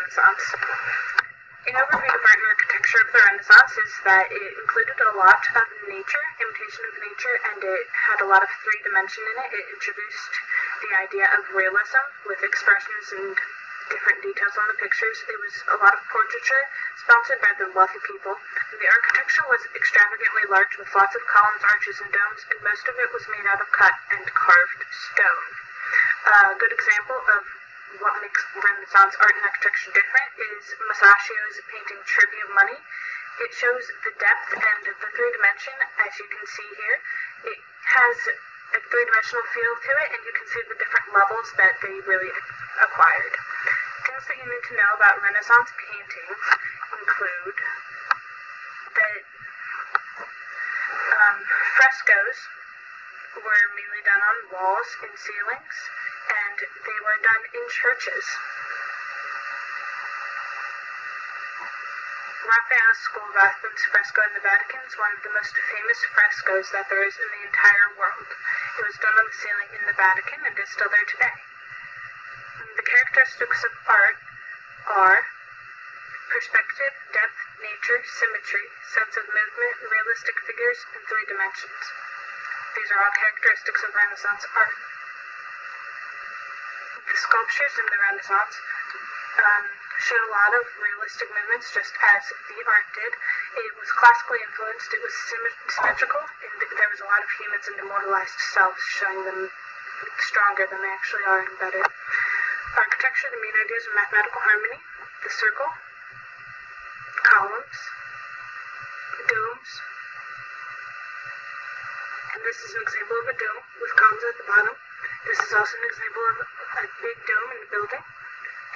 Renaissance. An overview of art and architecture of the Renaissance is that it included a lot of nature, imitation of nature, and it had a lot of three-dimension in it. It introduced the idea of realism with expressions and different details on the pictures. It was a lot of portraiture sponsored by the wealthy people. And the architecture was extravagantly large with lots of columns, arches, and domes, and most of it was made out of cut and carved stone. A good example of what makes Renaissance art and architecture different is Masaccio's painting Tribute of Money. It shows the depth and the three-dimension, as you can see here. It has a three-dimensional feel to it, and you can see the different levels that they really acquired. Things that you need to know about Renaissance paintings include that frescoes were mainly done on walls and ceilings, and they were done in churches. Raphael's School of Athens fresco in the Vatican is one of the most famous frescoes that there is in the entire world. It was done on the ceiling in the Vatican and is still there today. The characteristics of art are perspective, depth, nature, symmetry, sense of movement, realistic figures, and three dimensions. These are all characteristics of Renaissance art. The sculptures in the Renaissance showed a lot of realistic movements, just as the art did. It was classically influenced, it was symmetrical, and there was a lot of humans and immortalized selves, showing them stronger than they actually are and better. Architecture, the main ideas of mathematical harmony, the circle, columns, domes, and this is an example of a dome with columns at the bottom. This is also an example of a big dome in a building,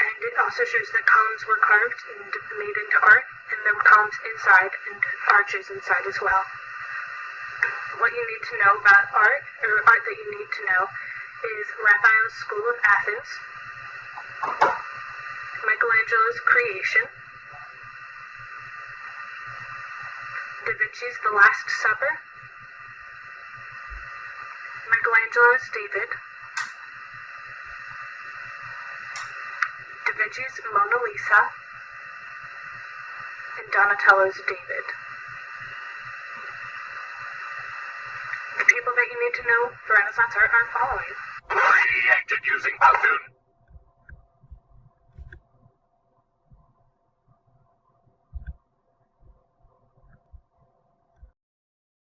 and it also shows that columns were carved and made into art, and there were columns inside and arches inside as well. What you need to know about art, or art that you need to know, is Raphael's School of Athens, Michelangelo's Creation, Da Vinci's The Last Supper, Michelangelo's David, Da Vinci's Mona Lisa, and Donatello's David. The people that you need to know for Renaissance art are following. Created using Pow Toon.